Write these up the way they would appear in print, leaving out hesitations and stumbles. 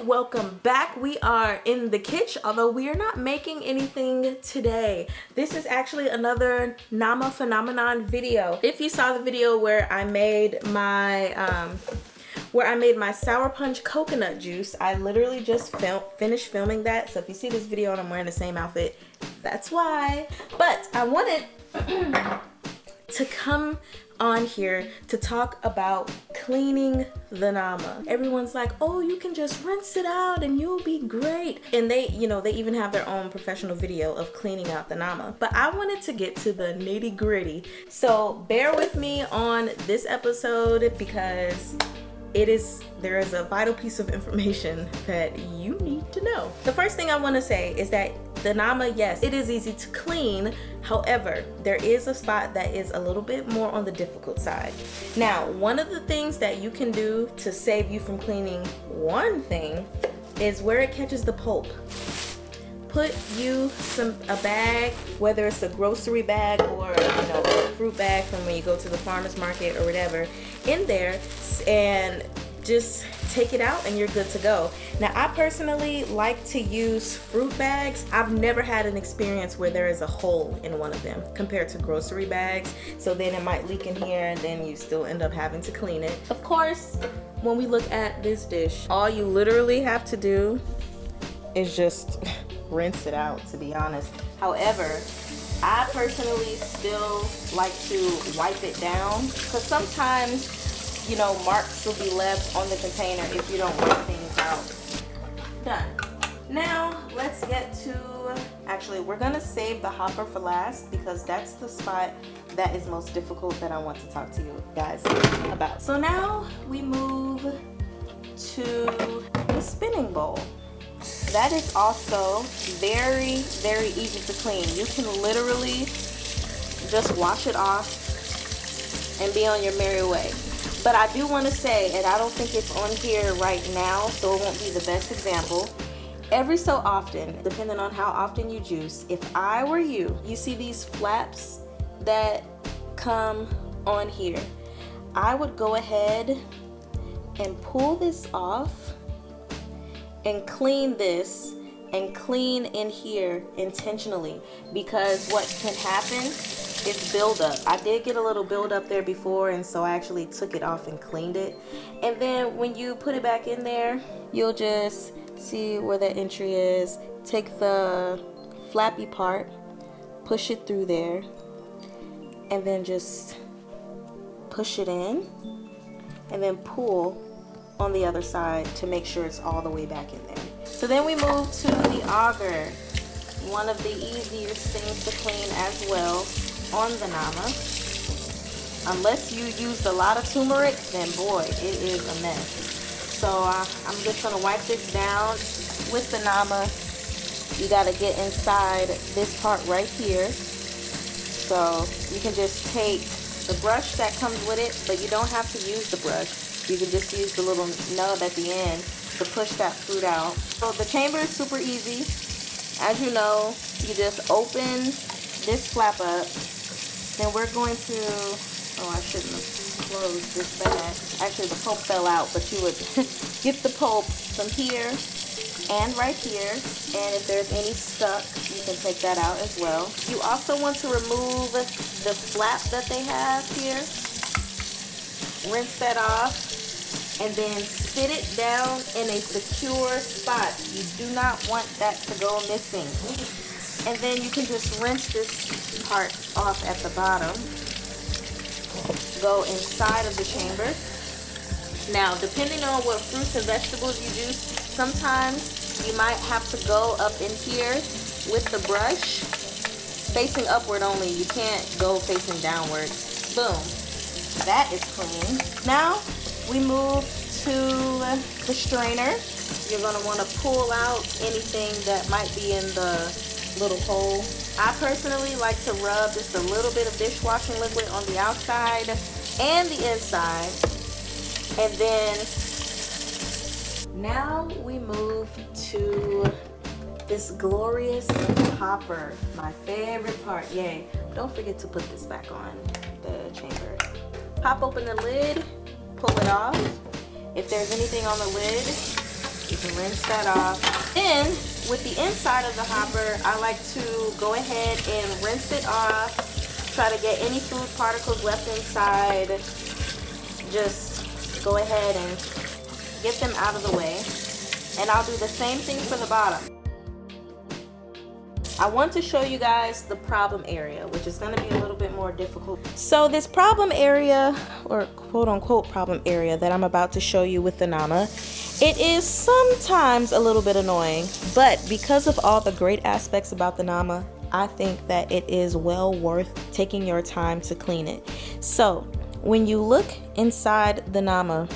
welcome back. We are in the kitchen, although we are not making anything today. This is actually another Nama Phenomenon video. If you saw the video where I made my sour punch coconut juice, I literally just finished filming that. So if you see this video and I'm wearing the same outfit, that's why. But I wanted to come on here to talk about cleaning the Nama. Everyone's like, oh, you can just rinse it out and you'll be great. And they, they even have their own professional video of cleaning out the Nama. But I wanted to get to the nitty gritty. So bear with me on this episode because there is a vital piece of information that you need to know. The first thing I want to say is that the Nama, yes, it is easy to clean. However, there is a spot that is a little bit more on the difficult side. Now, one of the things that you can do to save you from cleaning one thing is where it catches the pulp. Put you a bag, whether it's a grocery bag or a fruit bag from when you go to the farmer's market or whatever, in there, and just take it out and you're good to go. Now, I personally like to use fruit bags. I've never had an experience where there is a hole in one of them compared to grocery bags. So then it might leak in here and then you still end up having to clean it. Of course, when we look at this dish, all you literally have to do is just rinse it out, to be honest. However, I personally still like to wipe it down because sometimes marks will be left on the container if you don't wipe things out. Done. Now let's get to, actually we're gonna save the hopper for last because that's the spot that is most difficult that I want to talk to you guys about. So now we move to the spinning bowl. That is also very, very easy to clean. You can literally just wash it off and be on your merry way. But I do want to say, and I don't think it's on here right now, so it won't be the best example. Every so often, depending on how often you juice, if I were you, you see these flaps that come on here, I would go ahead and pull this off and clean this and clean in here intentionally, because what can happen is buildup. I did get a little buildup there before, and so I actually took it off and cleaned it. And then when you put it back in there, you'll just see where that entry is. Take the flappy part, push it through there, and then just push it in, and then pull on the other side to make sure it's all the way back in there. So then we move to the Auger, one of the easiest things to clean as well on the Nama. Unless you used a lot of turmeric, then boy, it is a mess. So I'm just gonna wipe this down. With the Nama, you gotta get inside this part right here. So you can just take the brush that comes with it, but you don't have to use the brush. You can just use the little nub at the end to push that fruit out. So the chamber is super easy. As you know, you just open this flap up. Then we're going to, I shouldn't have closed this bag. Actually, the pulp fell out, but you would get the pulp from here and right here. And if there's any stuck, you can take that out as well. You also want to remove the flap that they have here. Rinse that off. And then sit it down in a secure spot. You do not want that to go missing. And then you can just rinse this part off at the bottom. Go inside of the chamber. Now, depending on what fruits and vegetables you use, sometimes you might have to go up in here with the brush, facing upward only. You can't go facing downward. Boom. That is clean. Now, we move to the strainer. You're going to want to pull out anything that might be in the little hole. I personally like to rub just a little bit of dishwashing liquid on the outside and the inside. And then now we move to this glorious hopper, my favorite part. Yay. Don't forget to put this back on the chamber. Pop open the lid, pull it off. If there's anything on the lid, You can rinse that off. Then with the inside of the hopper, I like to go ahead and rinse it off. Try to get any food particles left inside. Just go ahead and get them out of the way. And I'll do the same thing for the bottom. I want to show you guys the problem area, which is going to be a little bit more difficult. So this problem area, or quote unquote problem area that I'm about to show you with the Nama, it is sometimes a little bit annoying, but because of all the great aspects about the Nama, I think that it is well worth taking your time to clean it. So when you look inside the Nama,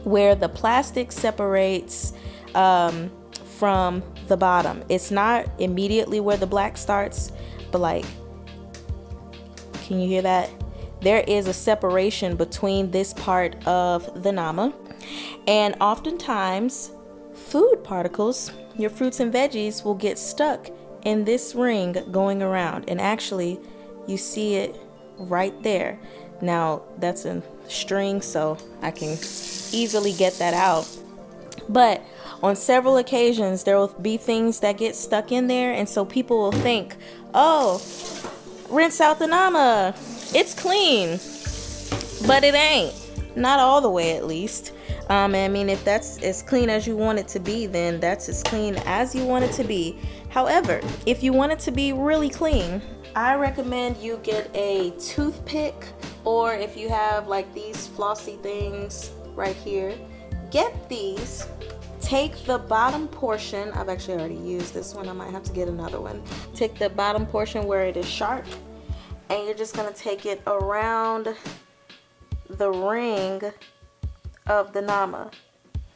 where the plastic separates from the bottom, it's not immediately where the black starts, but like, can you hear that? There is a separation between this part of the Nama, and oftentimes food particles, your fruits and veggies, will get stuck in this ring going around, and actually you see it right there. Now that's a string, so I can easily get that out, but on several occasions there will be things that get stuck in there, and so people will think, oh, rinse out the Nama, it's clean, but it ain't. Not all the way, at least. I mean, if that's as clean as you want it to be, then that's as clean as you want it to be. However, if you want it to be really clean, I recommend you get a toothpick, or if you have like these flossy things right here, get these. Take the bottom portion, I've actually already used this one, I might have to get another one. Take the bottom portion where it is sharp, and you're just gonna take it around the ring of the Nama.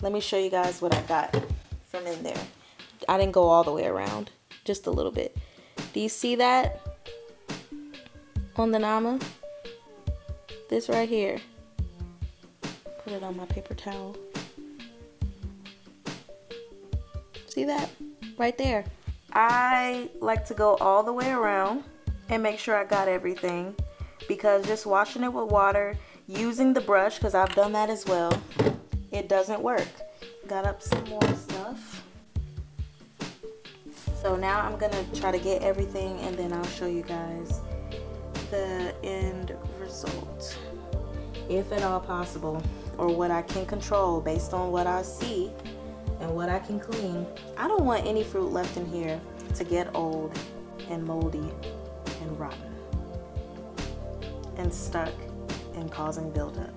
Let me show you guys what I got from in there. I didn't go all the way around, just a little bit. Do you see that on the Nama? This right here. Put it on my paper towel. See that? Right there. I like to go all the way around and make sure I got everything, because just washing it with water, using the brush, because I've done that as well, it doesn't work. Got up some more stuff. So now I'm gonna try to get everything, and then I'll show you guys the end result, if at all possible, or what I can control based on what I see and what I can clean. I don't want any fruit left in here to get old and moldy and rotten and stuck and causing buildup.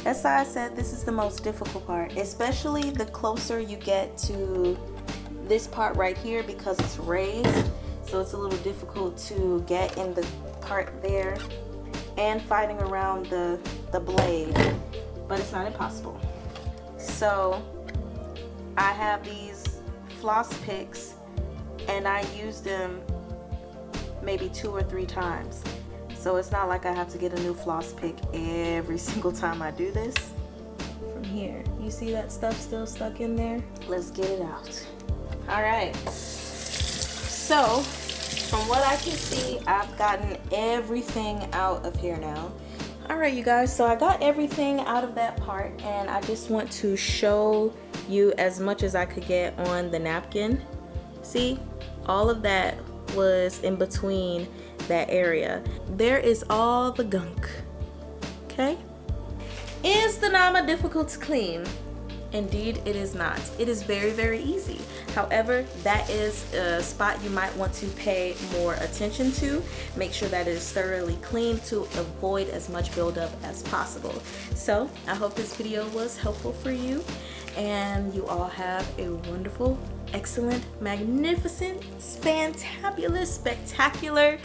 That's why I said this is the most difficult part, especially the closer you get to this part right here, because it's raised, so it's a little difficult to get in the part there and fighting around the blade, but it's not impossible. So I have these floss picks, and I use them maybe 2 or 3 times. So it's not like I have to get a new floss pick every single time I do this. From here, you see that stuff still stuck in there? Let's get it out. All right. So from what I can see, I've gotten everything out of here now. All right, you guys, so I got everything out of that part, and I just want to show you as much as I could get on the napkin. See, all of that was in between that area. There is all the gunk. Okay, is the Nama difficult to clean? Indeed, it is not. It is very, very easy. However, that is a spot you might want to pay more attention to. Make sure that it is thoroughly clean to avoid as much buildup as possible. So I hope this video was helpful for you, and you all have a wonderful, excellent, magnificent, fantabulous, spectacular